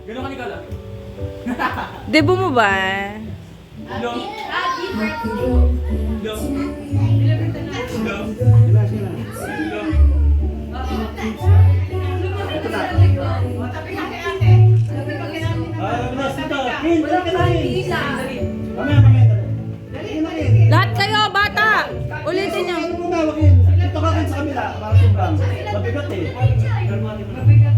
Gano'n ka ni Kala? Debo mo ba? Hello? Hello? Hello? Ito na. Bilas dito. Kin, dali ka na rin. Mamaya, dali. Lahat kayo, bata! Ulitin nyo. Ano muna, Joaquin? Dito ka rin sa kabila. Para tumbang. Mabigat eh.